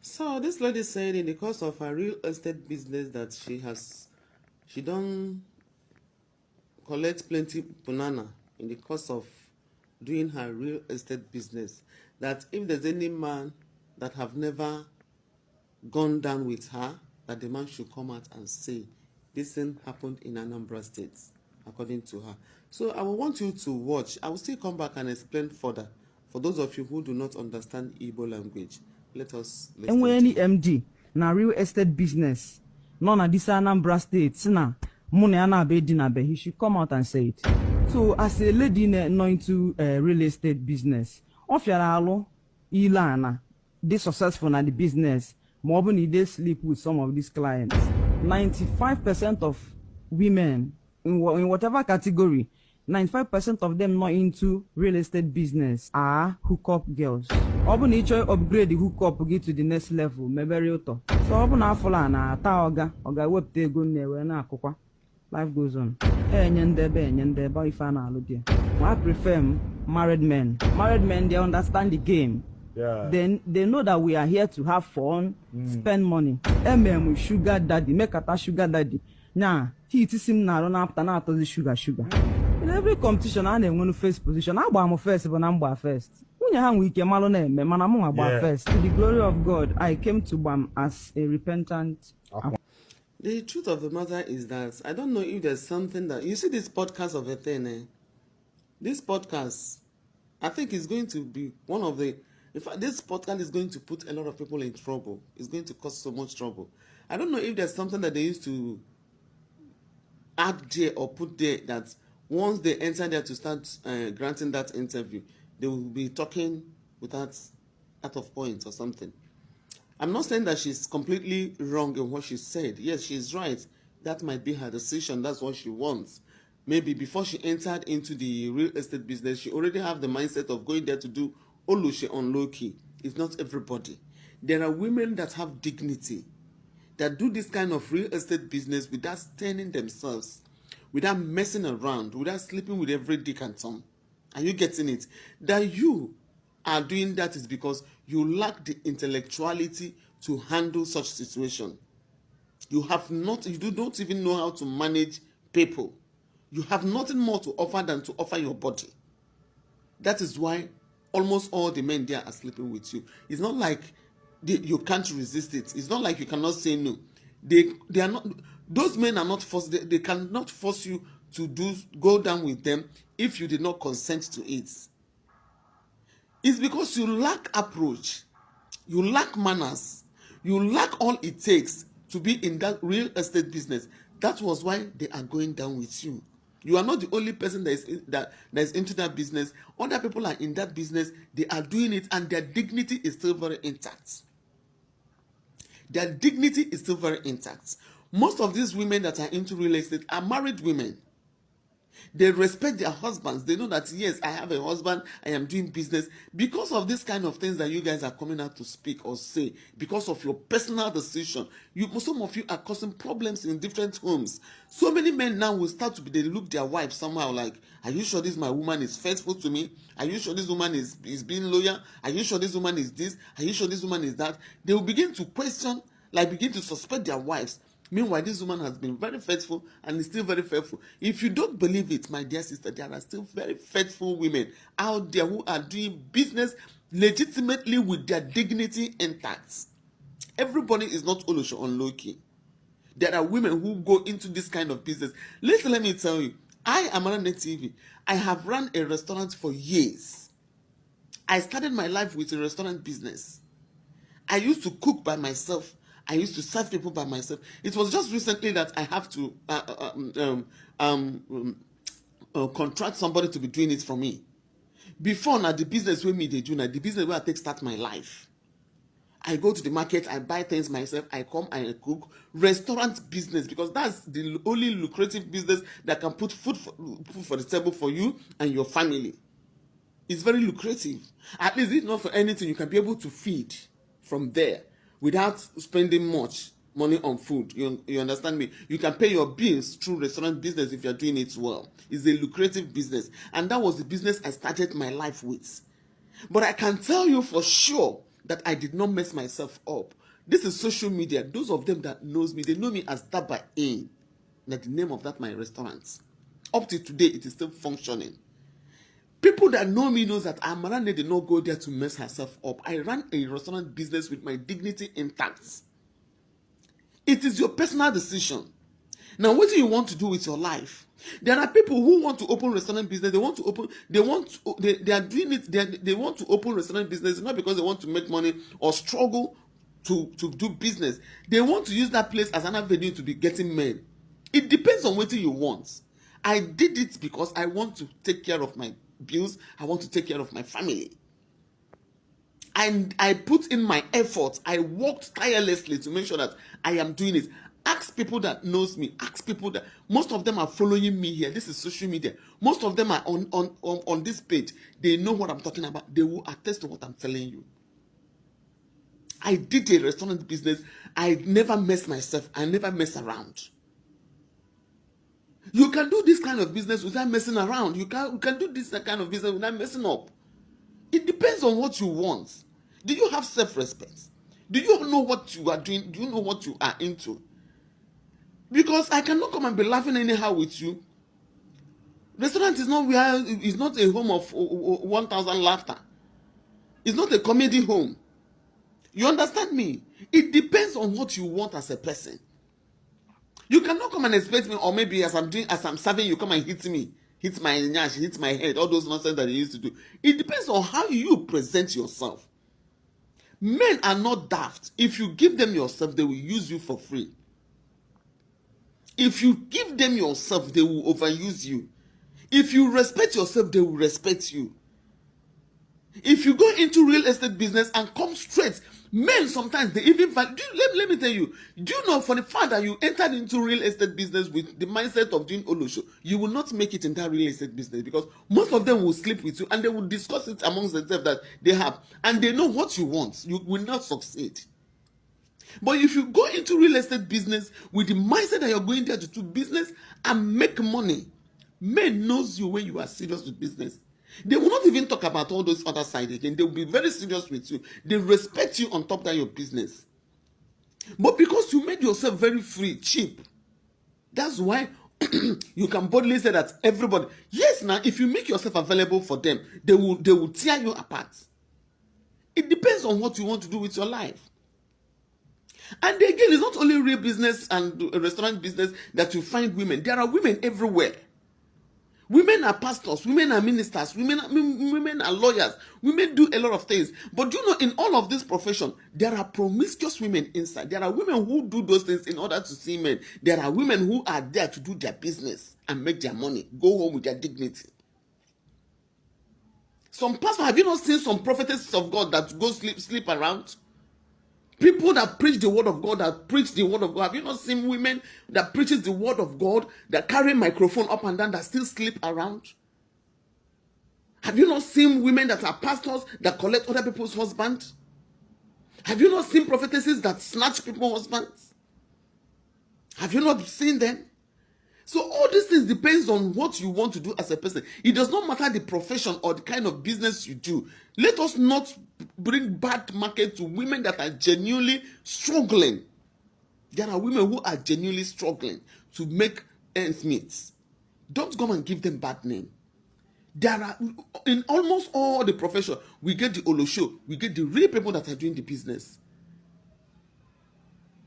So this lady said in the course of her real estate business that she don't collect plenty banana in the course of doing her real estate business. That if there's any man that have never gone down with her, that the man should come out and say this thing happened in Anambra State, according to her. So I will want you to watch. I will still come back and explain further. For those of you who do not understand Igbo language, let us listen. Enwe any MD na real estate business no na this Anambra State na money na be di na be, he should come out and say it. So as a lady no into real estate business, ofiara alo ilana dey successful na the business, more than they sleep with some of these clients. 95% of women in whatever category, 95% of them not into real estate business are hookup girls. Open each upgrade the hookup get to the next level, maybe auto. So open after na ta oga web te go newe na akukwa. Life goes on. Nyendebe if na aludie. I prefer married men. Married men, they understand the game. Yeah. Then they know that we are here to have fun, spend money. Sugar daddy, make a sugar daddy. Nah, he is him now after now to the sugar. In every competition, I want to face position. I'm first, but I'm first. When you hang with your malone, man, I'm about first. To the glory of God, I came to BAM as a repentant. The truth of the matter is that I don't know if there's something that you see this podcast of Ethene. This podcast, I think, is going to be one of the. In fact, this podcast is going to put a lot of people in trouble. It's going to cause so much trouble. I don't know if there's something that they used to add there or put there that once they enter there to start granting that interview, they will be talking without out of point or something. I'm not saying that she's completely wrong in what she said. Yes, she's right. That might be her decision. That's what she wants. Maybe before she entered into the real estate business, she already have the mindset of going there to do Olushe on low key. It's not everybody. There are women that have dignity, that do this kind of real estate business without staining themselves, without messing around, without sleeping with every dick and Tom. Are you getting it? That you are doing that is because you lack the intellectuality to handle such situation. You do not even know how to manage people. You have nothing more to offer than to offer your body. That is why almost all the men there are sleeping with you. It's not like you can't resist it. It's not like you cannot say no. They are not. Those men are not forced. They cannot force you to go down with them if you did not consent to it. It's because you lack approach, you lack manners, you lack all it takes to be in that real estate business. That was why they are going down with you. You are not the only person that is into that business. Other people are in that business. They are doing it, and their dignity is still very intact. Their dignity is still very intact. Most of these women that are into real estate are married women. They respect their husbands. They know that, yes, I have a husband, I am doing business. Because of this kind of things that you guys are coming out to speak or say, because of your personal decision, some of you are causing problems in different homes. So many men now will start they look their wife somehow like, are you sure this my woman is faithful to me? Are you sure this woman is being loyal? Are you sure this woman is this? Are you sure this woman is that? They will begin to question, begin to suspect their wives. Meanwhile, this woman has been very faithful and is still very faithful. If you don't believe it, my dear sister, there are still very faithful women out there who are doing business legitimately with their dignity intact. Everybody is not Olusho on low-key. There are women who go into this kind of business. Listen, let me tell you, I am Amarane TV. I have run a restaurant for years. I started my life with a restaurant business. I used to cook by myself. I used to serve people by myself. It was just recently that I have to contract somebody to be doing it for me. Before now, the business with me they do now, the business where I take start my life. I go to the market, I buy things myself, I come and I cook. Restaurant business, because that's the only lucrative business that can put food for the table for you and your family. It's very lucrative. At least if not for anything, you can be able to feed from there without spending much money on food. You understand me? You can pay your bills through restaurant business if you're doing it well. It's a lucrative business. And that was the business I started my life with. But I can tell you for sure that I did not mess myself up. This is social media. Those of them that knows me, they know me as Daba Inn. That's the name of that my restaurant. Up to today, it is still functioning. People that know me knows that Amarane did not go there to mess herself up. I ran a restaurant business with my dignity intact. It is your personal decision. Now, what do you want to do with your life? There are people who want to open restaurant business. They want to open restaurant business not because they want to make money or struggle to do business. They want to use that place as an avenue to be getting men. It depends on what you want. I did it because I want to take care of my bills. I want to take care of my family. And I put in my effort. I worked tirelessly to make sure that I am doing it. Ask people that knows me. Ask people that most of them are following me here. This is social media. Most of them are on this page. They know what I'm talking about. They will attest to what I'm telling you. I did a restaurant business. I never mess myself. I never mess around. You can do this kind of business without messing around. You can do this kind of business without messing up. It depends on what you want. Do you have self-respect? Do you know what you are doing? Do you know what you are into? Because I cannot come and be laughing anyhow with you. Restaurant is not a home of 1,000 laughter. It's not a comedy home. You understand me? It depends on what you want as a person. You cannot come and expect me, or maybe as I'm serving, you come and hit me, hit my nyash, hit my head, all those nonsense that you used to do. It depends on how you present yourself. Men are not daft. If you give them yourself, they will use you for free. If you give them yourself, they will overuse you. If you respect yourself, they will respect you. If you go into real estate business and come straight, men sometimes they even let me tell you, do you know for the fact that you entered into real estate business with the mindset of doing Olosho, you will not make it in that real estate business because most of them will sleep with you and they will discuss it amongst themselves that they have and they know what you want. You will not succeed. But if you go into real estate business with the mindset that you're going there to do business and make money, men knows you when you are serious with business. They will not even talk about all those other sides again. They will be very serious with you. They respect you on top of your business. But because you made yourself very free, cheap, that's why you can boldly say that everybody, yes, now if you make yourself available for them, they will tear you apart. It depends on what you want to do with your life. And again, it's not only real business and restaurant business that you find women. There are women everywhere. Women are pastors, women are ministers, women are lawyers, women do a lot of things. But you know, in all of this profession, there are promiscuous women inside. There are women who do those things in order to see men. There are women who are there to do their business and make their money, go home with their dignity. Some pastors, have you not seen some prophetesses of God that go sleep around? People that preach the word of God, that preach the word of God. Have you not seen women that preaches the word of God, that carry microphone up and down, that still sleep around? Have you not seen women that are pastors that collect other people's husbands? Have you not seen prophetesses that snatch people's husbands? Have you not seen them? So all these things depends on what you want to do as a person. It does not matter the profession or the kind of business you do. Let us not bring bad market to women that are genuinely struggling. There are women who are genuinely struggling to make ends meet. Don't come and give them bad name. There are, in almost all the profession, we get the Olosho, we get the real people that are doing the business.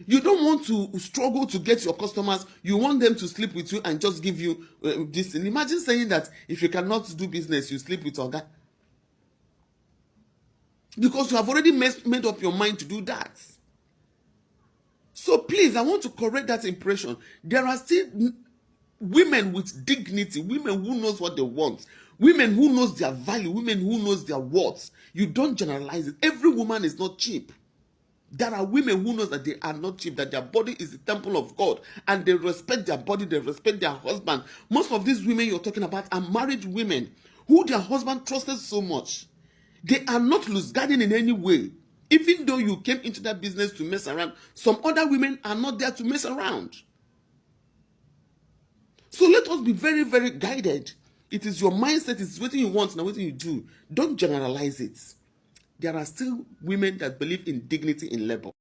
You don't want to struggle to get your customers. You want them to sleep with you and just give you this. And imagine saying that if you cannot do business, you sleep with Oga. Because you have already made up your mind to do that. So please, I want to correct that impression. There are still women with dignity, women who knows what they want, women who knows their value, women who knows their worth. You don't generalize it. Every woman is not cheap. There are women who know that they are not cheap, that their body is the temple of God, and they respect their body, they respect their husband. Most of these women you're talking about are married women who their husband trusted so much. They are not loose-guarding in any way. Even though you came into that business to mess around, some other women are not there to mess around. So let us be very, very guided. It is your mindset, it's what you want, not what you do. Don't generalize it. there are still women that believe in dignity in labor.